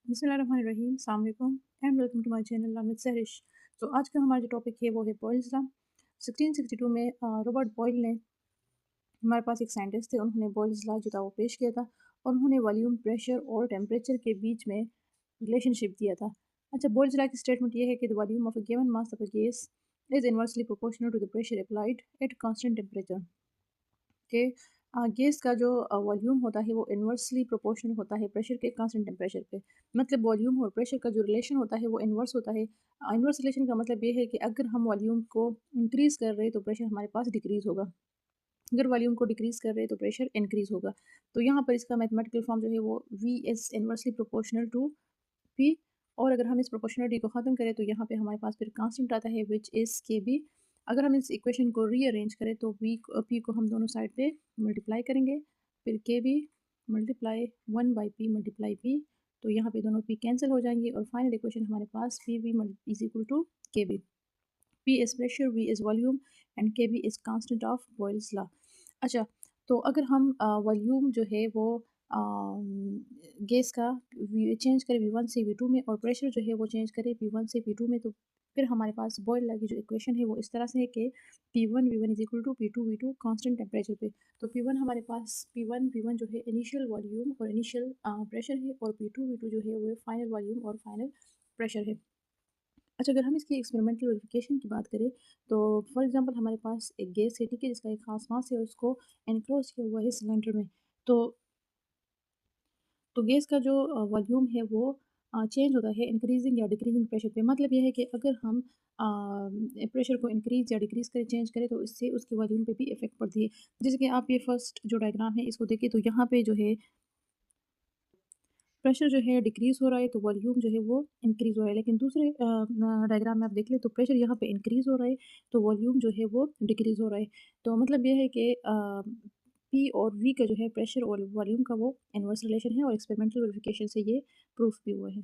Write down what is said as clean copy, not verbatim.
बिस्मिल्लाहिर्रहमानिर्रहीम, अस्सलाम वालेकुम and welcome to my channel with Sehrish. तो आज का हमारा जो टॉपिक है वो है बॉयल्स लॉ। 1662 में रॉबर्ट बॉयल ने, हमारे पास एक साइंटिस्ट थे, उन्होंने बॉयल्स लॉ जो था वो पेश किया था और उन्होंने वॉल्यूम, प्रेशर और टेम्परेचर के बीच में रिलेशनशिप दिया था। अच्छा, बॉयल्स लॉ की स्टेटमेंट ये है कि the volume of a given mass of a gas is inversely proportional to the pressure applied at constant temperature. के गैस का जो वॉल्यूम होता है वो इन्वर्सली प्रोपोर्शनल होता है प्रेशर के कांस्टेंट टेम्परेचर पे। मतलब वॉल्यूम और प्रेशर का जो रिलेशन होता है वो इन्वर्स होता है। इन्वर्स रिलेशन का मतलब ये है कि अगर हम वॉल्यूम को इंक्रीज़ कर रहे हैं तो प्रेशर हमारे पास डिक्रीज़ होगा, अगर वॉल्यूम को डिक्रीज़ कर रहे हैं तो प्रेशर इंक्रीज़ होगा। तो यहाँ पर इसका मैथमेटिकल फॉर्म जो है वो V is inversely proportional to P. और अगर हम इस प्रोपोर्शनलिटी को ख़त्म करें तो यहाँ पे हमारे पास फिर कांस्टेंट आता है विच इज़ के बी। अगर हम इस इक्वेशन को रीअरेंज करें तो पी को हम दोनों साइड पे मल्टीप्लाई करेंगे, फिर के B multiply 1/p multiply P. तो यहाँ पे दोनों पी कैंसिल हो जाएंगे और फाइनल इक्वेशन हमारे पास P V is equal to K B. P is pressure, V is volume and K B is constant of Boyle's law. अच्छा, तो अगर हम वॉल्यूम जो है वो गैस का चेंज करें V1 से V2 में और प्रेशर जो है वो चेंज करें P1 से P2 में, तो फिर हमारे पास बॉयल लॉ की जो इक्वेशन है वो इस तरह से है कि P1 V1 is equal to P2 V2 constant temperature पे। तो P1 हमारे पास P1 V1 जो है इनिशियल वॉल्यूम और इनिशियल प्रेशर है और P2 V2 जो है वो फाइनल वॉल्यूम और फाइनल प्रेशर है। अच्छा, अगर हम इसकी एक्सपेरिमेंटल वेरिफिकेशन की बात करें तो फॉर एग्जांपल हमारे पास एक गैस है, ठीक है, जिसका एक खास मास है और उसको एनक्लोज किया हुआ है सिलेंडर में। तो गैस का जो वॉल्यूम है वो चेंज होता है इंक्रीजिंग या डिक्रीजिंग प्रेशर पे। मतलब ये है कि अगर हम प्रेशर को इंक्रीज या डिक्रीज करें, चेंज करें, तो इससे उसके वॉल्यूम पे भी इफेक्ट पड़ती है। जैसे कि आप ये फर्स्ट जो डायग्राम है इसको देखिए, तो यहाँ पे जो है प्रेशर जो है डिक्रीज़ हो रहा है तो वॉल्यूम जो है वो इंक्रीज़ हो रहा है। लेकिन दूसरे डायग्राम में आप देख लें तो प्रेशर यहाँ पे इंक्रीज़ हो रहा है तो वॉल्यूम जो है वो डिक्रीज़ हो रहा है। तो मतलब ये है कि पी और वी का जो है प्रेशर और वॉल्यूम का वो इनवर्स रिलेशन है और एक्सपेरिमेंटल वेरिफिकेशन से ये प्रूफ भी हुआ है।